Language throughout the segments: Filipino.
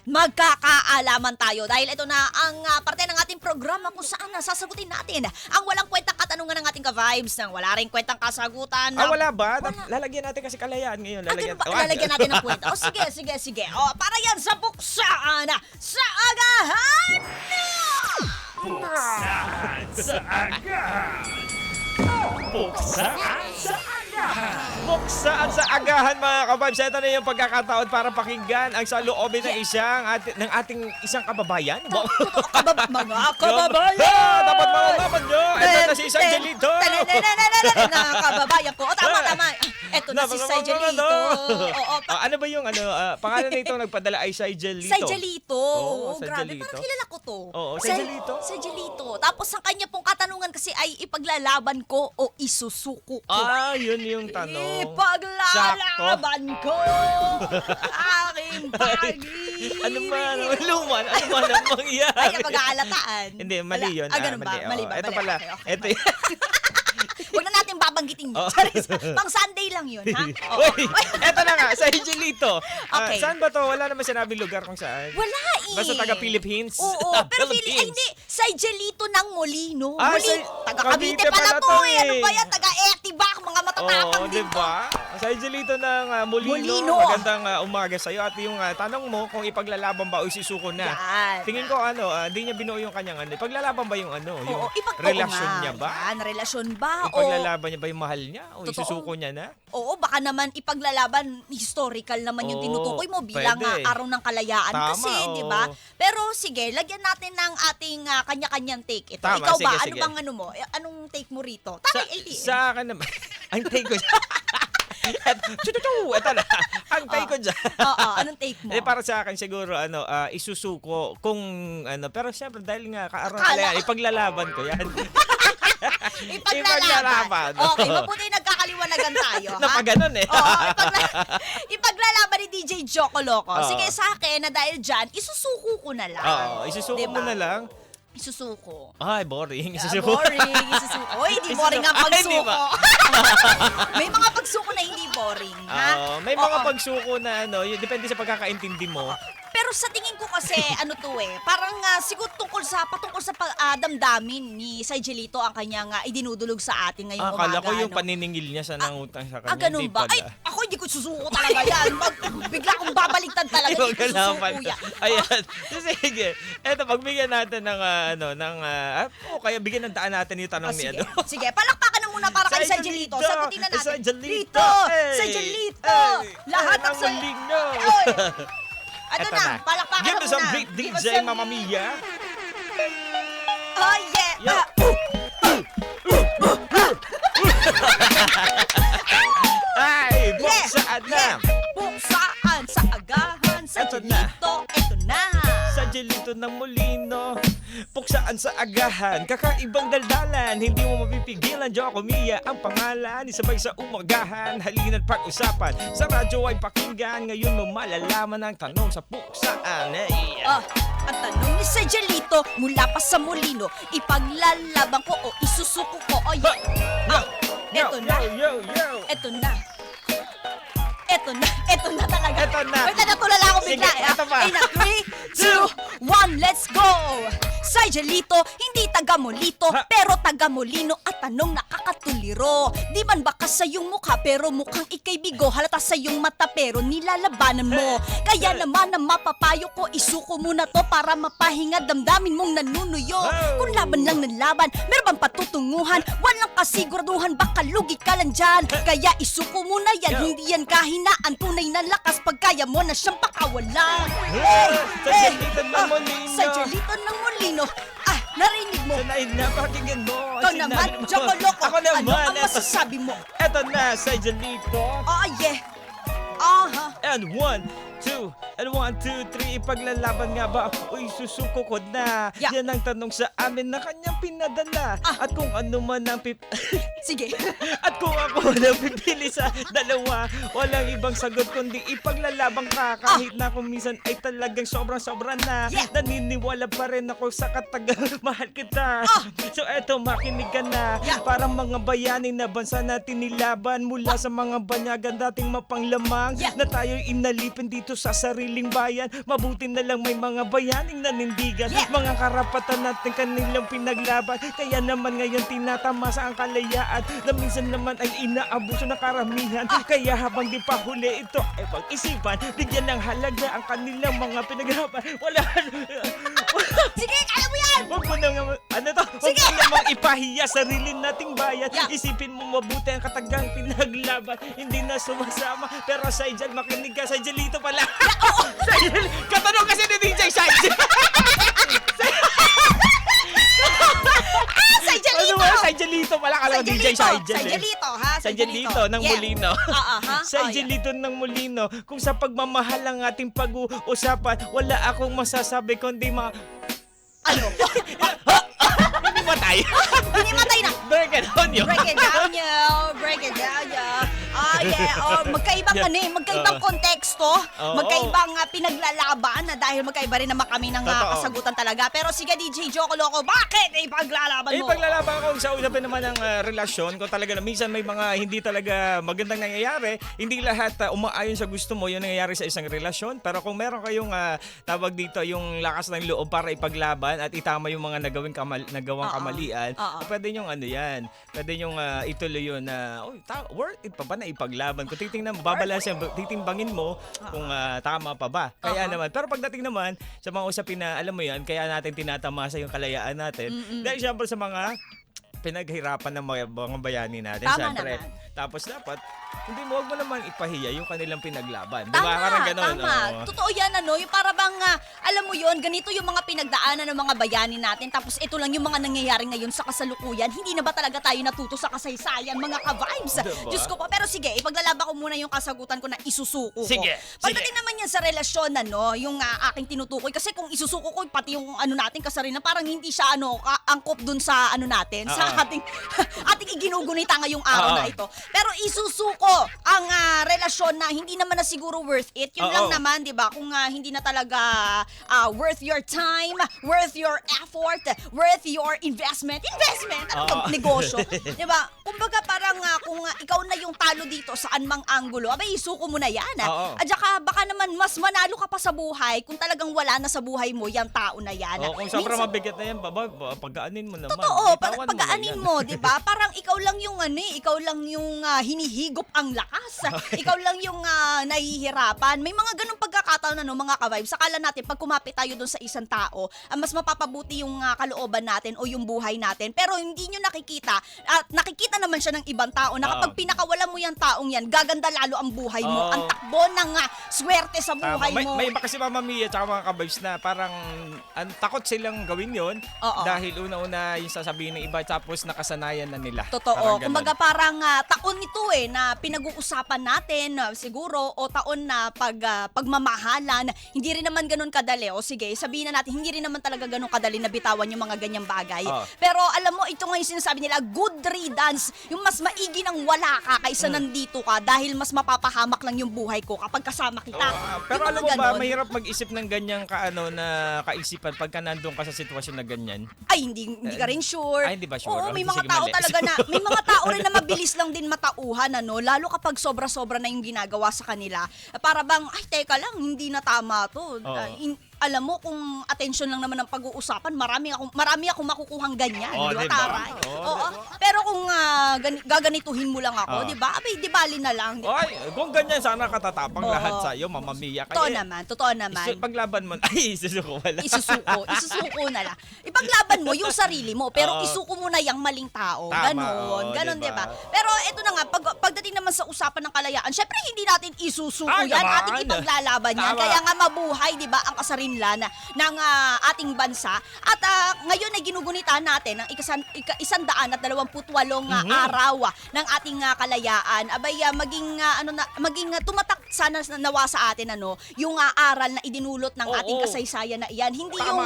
magkakaalaman tayo dahil ito na ang parte ng ating programa kung saan sasagutin natin ang walang kwentang katanungan ng ating ka-vibes nang wala rin kwentang kasagutan. Wala ba? Wala. Lalagyan natin kasi kalayaan ngayon. Lalagyan natin ng kwenta. Sige. Para yan sa buksaan sa agahan! Buksan sa agahan! Buksan sa agahan! Buksaan sa agahan mga kababs. Ito na yung pagkakataon para pakinggan ang saloobin ng ng ating isang kababayan. Mga kababayan! Dapat malalaman nyo. Ito na si Angelito. Mga kababayan ko. Tama. Ito na si Angelito. Ano ba yung pangalan nito nagpadala ay Angelito? Angelito. Oo, Oo, grabe. Angelito. Parang kilala ko to. Oo, Angelito. Angelito. Tapos ang kanya pong katanungan kasi ay ipaglalaban ko o isusuko ko. Yun yung tanong. Ipaglalaban ko aking pag-ibig. Ano man ang mangyayari? Ay, pag-aalataan. Hindi, mali yun. Ganun ba? Mali ba? Ito pala. Okay. Ito Huwag na natin babanggitin yun. Oh. Charis, pang Sunday lang yun, ha? Uy, eto na nga, sa Angelito. Okay. Saan ba to? Wala naman sinabing lugar kung saan. Wala eh. Basta Philippines. Oo, pero hindi. Sa Angelito ng Molino. Taga Cavite Cavite pala pala to to eh. Ano ba yan? Taga Etibac, mga matatapang Oo, din to. diba? Sa Angelito ng Molino. Magandang umaga sa'yo. At yung tanong mo kung ipaglalaban ba o isusuko na. Yan. Tingin ko di niya binuo yung kanyang Ipaglalaban ba yung yung Oo, relasyon niya ba? Yan, relasyon ba? Ipaglalaban niya ba yung mahal niya? O Totoo. isusuko niya na? Oo, baka naman ipaglalaban, historical naman yung Oo, tinutukoy mo bilang pwede. araw ng kalayaan. Tama, Kasi, oo. di ba? Pero sige, lagyan natin ng ating kanya-kanyang take ito. Tama, Ikaw ba? sige. Ano bang ano mo? Anong take mo rito? Tama, ATM. Sa akin naman, ang take ko Ito na. Ang take ko dyan. Oo, anong take mo? Para sa akin siguro isusuko kung pero syempre dahil nga kaaraw Akala- kaya ipaglalaban ko yan. Ipaglalaban. Okay, mabuti nagkakaliwanagan tayo, ha? Napaganon eh. Oo, ipaglalaban ni DJ Joko Loco. Oo. Sige, sa akin na dahil dyan, isusuko ko na lang. Oo, isusuko Diba? mo na lang. Isusuko. Ay, boring. Isusuko. Boring. Isusuko. Oy, hindi boring ang Ay, hindi pagsuko. ba? May mga pagsuko na hindi boring, ha? May mga Oo. pagsuko na yun, depende sa pagkakaintindi mo. Pero sa tingin ko kasi, parang siguro patungkol sa damdamin ni Angelito ang kanyang idinudulog sa atin ngayong Akala umaga. ko yung no? paniningil niya sa nangutang sa kanya. Ganun Hindi ba? pala. Ay, ako hindi ko susuko talaga yan. Bigla akong babaligtad talaga. Ikaw Hindi ko galaman susuko ka. yan. Ayan. Sige. Eto, pagbigyan natin kaya bigyan ng daan natin yung tanong ni Sige. ano. Sige, palakpakan na muna para kay Sa Angelito. Angelito. Sagutin na natin. Sa Angelito. Dito! Hey! Sa Angelito! Hey! Lahat Hey, ng sa... Malino. Oy! Ito Eto na, palakpakan Give na me some muna. big Give us DJ, some- Mamma Mia. Oh, yeah! Yo. Ay, buksaan na. Buksaan sa agahan, sa Eto na. Angelito, ito na. Sa Angelito ng Molino, puksaan sa agahan, kakaibang daldalan, hindi mo mapipigilan, Joko Mia ang pangalan, isabay sa umagahan, halina't pag-usapan, sa radyo ay pakinggan, ngayon mo malalaman ang tanong sa puksaan. Hey. Ang tanong ni sa Angelito, mula pa sa Molino, ipaglalaban ko o isusuko ko. O yeah. Eto na. Yo. Eto na. Eto na talaga. Eto na. Wait, natulala ako bigla. Sige, eto pa. In a 3, 2, 1, let's go! Sa Angelito, hindi taga Molito, pero taga Molino at tanong nakakatuliro. Di man baka sa iyong mukha, pero mukhang ikay bigo. Halata sa iyong mata, pero nilalabanan mo. Kaya naman ang mapapayo ko, isuko mo na to para mapahinga damdamin mong nanunuyo. Kung laban lang ng laban, meron bang patutunguhan? Walang kasiguraduhan, baka lugi ka lang dyan. Kaya isuko mo na yan, hindi yan kahinaan. Tunay na lakas, pagkaya mo na siyang pakawalan. Sa Angelito ng Molino. Sa Angelito ng Molino. Narinig mo? Sanayin na, pakinggan mo. Ikaw Sinabi naman, mo. Joko Loco. Ako naman. Ano ang masasabi mo? Eto na, sa Angelito. Oh, yeah. Aha. And 1, 2, and 1, 2, 3, ipaglalaban nga ba o isusuko ko na? Yeah. Yan ang tanong sa amin na kanyang pinadala. At kung ano man ang Sige. at kung ako man ang pipili sa dalawa, walang ibang sagot kundi ipaglalaban ka kahit na kung minsan ay talagang sobrang-sobra na. Yeah. Naniniwala pa rin ako sa katagang mahal kita. So eto, makinig ka na. Yeah. Parang mga bayani na bansa natin nilaban mula sa mga banyagan dating mapanglamang Yeah. na tayo'y inalipin dito dito sa sariling bayan. Mabuti na lang may mga bayaning nanindigan. Yeah. Mga karapatan natin kanilang pinaglaban. Kaya naman ngayon tinatamasa ang kalayaan na minsan naman ay inaabuso ng karamihan. Kaya habang di pa huli ito ay pag-isipan, bigyan ng halaga ang kanilang mga pinaghirapan. Wala. Sige, kaya mo yan! Huwag mo nang, ano to? Huwag Sige. mo namang ipahiya sarili nating bayan. Yeah. Isipin mo mabuti ang katagang pinaglaban. Hindi na sumasama. Pero Saijal, makinig ka. Saijalito pala. Saijal, katanong kasi ni DJ Saijal. Saijalito! Ano ba? Saijalito pala. Kala ko DJ Saijal. Saijalito, ha? Saijalito ng Yeah. Molino. Ha? Saijalito ng Molino. Kung sa pagmamahal ang ating pag-uusapan, wala akong masasabi kundi Ano? Hindi matay. Hindi matay na! Break it on you. Break it down, yo! Break it down, yo! Magkaibang magkaibang konteksto, Oo. magkaibang pinaglalaban na dahil magkaiba rin naman kami ng Totoo. kasagutan talaga. Pero sige, DJ Joko Loco, bakit ipaglalaban mo? Paglalaban ko sa usapin naman ng relasyon, kung talaga na minsan may mga hindi talaga magandang nangyayari, hindi lahat umaayon sa gusto mo yung nangyayari sa isang relasyon. Pero kung meron kayong tawag dito, yung lakas ng loob para ipaglaban at itama yung mga nagawang Oo. kamalian, Oo. pwede yung pwede yung ituloy yun na, worth it pa ba na ipaglaban? Kung titingnan mo, titimbangin mo kung tama pa ba. Kaya naman, pero pagdating naman sa mga usapin na, alam mo yan, kaya natin tinatamasa yung kalayaan natin. Dahil siyempre sa mga pinaghirapan ng mga bayani natin. Tama Siyempre. naman. Tapos dapat, huwag mo naman ipahiya yung kanilang pinaglaban. Tama, Diba? Parang ganon. tama. Oo. Totoo yan, yung para bang, alam mo yon, ganito yung mga pinagdaanan ng mga bayani natin, tapos ito lang yung mga nangyayari ngayon sa kasalukuyan. Hindi na ba talaga tayo natuto sa kasaysayan, mga ka-vibes? Diba? Diyos ko po. Pero sige, ipaglalaban ko muna yung kasagutan ko na isusuko ko. Sige, Pagdating naman yan sa relasyon, yung aking tinutukoy, kasi kung isusuko ko, pati yung natin kasarinan, parang hindi siya, angkop dun sa, natin, sa ating iginugunita ngayong araw na ito. Pero isusuko ang relasyon na hindi naman na siguro worth it. Yun lang naman, di ba? Kung hindi na talaga worth your time, worth your effort, worth your investment. Ano bang negosyo? Di ba? Kumbaga parang kung ikaw na yung talo dito saan mang anggulo, abay isuko mo na yan. At saka baka naman mas manalo ka pa sa buhay kung talagang wala na sa buhay mo yung tao na yan. Kung sobrang Minsan- mabigat na yan, pagkaanin mo naman. Totoo, Bitawan mo na pag-aanin yan. mo, 'di ba? Parang ikaw lang yung ikaw lang yung hinihigop ang lakas. Ikaw lang yung nahihirapan. May mga ganung pagkakataon mga ka-vibes. Sakala natin pag kumapit tayo doon sa isang tao, mas mapapabuti yung kalooban natin o yung buhay natin. Pero hindi nyo nakikita at nakikita naman siya ng ibang tao na kapag pinakawalan mo yung taong yan, gaganda lalo ang buhay mo. Oo. Ang takbo ng swerte sa buhay mo. May iba kasi Mama Mia at mga kabibes na parang takot silang gawin yon Oo. dahil una-una yung sasabihin ng iba tapos nakasanayan na nila. Parang Totoo. ganon. Kumbaga parang taon ito na pinag-uusapan natin siguro o taon na pagmamahalan. Hindi rin naman ganun kadali. O sige, sabihin na natin, hindi rin naman talaga ganun kadali na bitawan yung mga ganyang bagay. Oo. Pero alam mo, ito nga yung sinasabi nila, good riddance. Yung mas maigi ng wala ka kaysa nandito ka dahil mas mapapahamak lang yung buhay ko kapag kasama kita. Pero Yung alam mga mo ba, ganon. mahirap mag-isip ng ganyang na kaisipan pagka nandun ka sa sitwasyon na ganyan. Ay, hindi ka rin sure. Ay, hindi ba sure? Oo, may Sige, mga tao mali. talaga na, may mga tao rin na mabilis lang din matauhan, lalo kapag sobra-sobra na yung ginagawa sa kanila. Para bang, ay, teka lang, hindi na tama to. Oo. Alam mo, kung attention lang naman ang pag-uusapan, marami akong makukuhang ganyan. Oo, di ba, diba? Taray? Oo, Oo. Pero kung gaganituhin mo lang ako, Oo. di ba? Abay, di bali na lang. Di ba? Ay, kung ganyan, sana katatapang Oo. lahat sa'yo, Mama Mia. Totoo naman, totoo naman. Paglaban mo, ay, isusuko wala. Isusuko na lang. Ipaglaban mo yung sarili mo, pero Oo. isuko mo na yung maling tao. Tama, Ganon, oo, ganon, diba? diba? Pero eto na nga, pagdating naman sa usapan ng kalayaan, syempre hindi natin isusuko Ay, yan, naman. ating ipaglalaban yan. Tama. Kaya nga mabuhay, diba, ang kasarinlan ng ating bansa. At ngayon ay ginugunita natin ang 128 araw ng ating kalayaan. Abay, maging tumatak sana nawa sa atin yung aral na idinulot ng ating Oo. kasaysayan na iyan. Hindi Tama. yung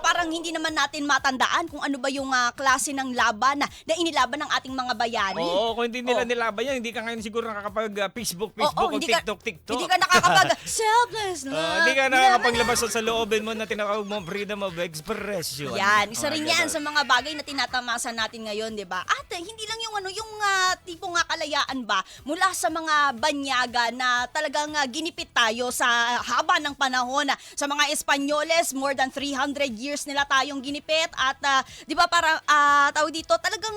parang hindi naman natin matandaan kung ano ba yung klase ng laban na inilaban ng ating mga bayani. Oo, kung hindi nila Oo. nilaban yan, hindi ka ngayon siguro nakakapag Facebook Oo, o hindi ka- TikTok. Hindi ka nakakapag selfless love. Hindi ka nakakapaglabas sa sasaloobin mo na tinatawag mo freedom of expression. Yan, isa rin yan ganun. sa mga bagay na tinatamasa natin ngayon, 'di ba? At hindi lang yung yung tipo nga kalayaan ba mula sa mga banyaga na talagang ginipit tayo sa haba ng panahon. Sa mga Espanyoles, more than 300 years nila tayong ginipit at 'di ba para tawag dito talagang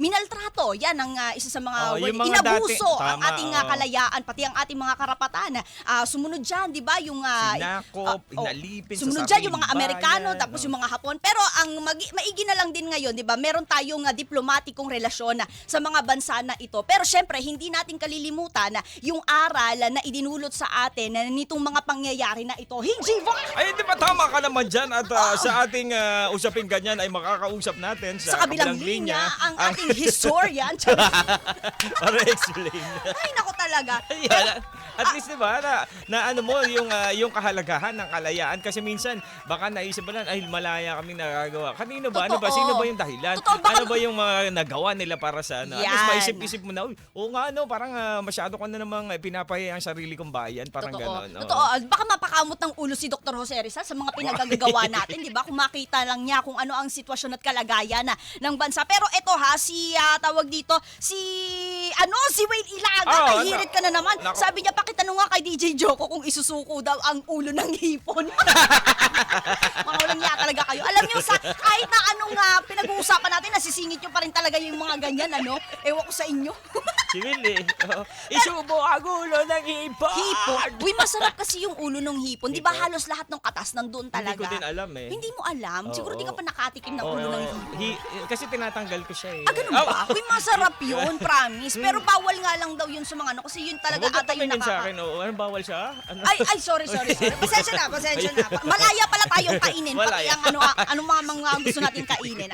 minaltrato. Yan ang isa sa mga Oh, word, yung mga inabuso dati- ang tama, ating oh. kalayaan pati ang ating mga karapatan. Sumunod diyan, 'di ba, yung Sinakop, inalipin sa sumunod dyan yung mga sariling Amerikano, bayan, tapos yung mga Hapon. Pero ang maigi na lang din ngayon, di ba, meron tayong diplomatikong relasyon sa mga bansa na ito. Pero syempre, hindi natin kalilimutan yung aral na idinulot sa atin na nitong mga pangyayari na ito. Hindi ba? Ay, di ba tama ka naman dyan at sa ating usaping ganyan ay makakausap natin Sa kabilang linya, ang ating historian. para explain. Ay, nako talaga. Ayan. At least diba na ano mo yung kahalagahan ng kalayaan kasi minsan baka naisip mo lang ay malaya kaming nagagawa. Kanino ba? Ano ba? Totoo. Sino ba yung dahilan? Totoo, baka- Ano ba yung mga nagawa nila para sa ano? At least Yan. maisip-isip mo na, uy, oo nga ano, parang masyado ko na namang pinapahiya ang sarili kong bayan. Parang Totoo. gano'n. oo. Totoo. Baka mapakamot ng ulo si Dr. Jose Rizal sa mga pinagagawa natin, 'di ba? Kung makita lang niya kung ano ang sitwasyon at kalagayan ng bansa. Pero eto si tawag dito, si Wayne Ilaga, Oh, nahihirit ka na naman. Nako. Sabi niya pakitanong nga kay DJ Joko kung isusuko daw ang ulo ng hipon. Mga walang niya talaga kayo. Alam niyo sa kahit na anong pinag-uusapan natin, nasisingit niyo pa rin talaga yung mga ganyan, Ewan ko sa inyo. Si Willie. Isubo ang ulo ng hipon. Hipon. Uy, masarap kasi yung ulo ng hipon. Di ba halos lahat ng katas nandun talaga? Hindi ko din alam eh. Hindi mo alam? Siguro Oo. di ka pa nakatikim ng Oo. ulo ng hipon. Kasi tinatanggal ko siya eh. Ganun ba? Uy, masarap yun, promise. Pero bawal nga lang daw yun sa mga kasi yun talaga Huwag mo ata yung tumingin sa nakaka... akin. Oh. Anong bawal siya? Ano? Ay, sorry. Pasensya na. Malaya pala tayong kainin. Pati Malaya. ang anong mga gusto natin kainin.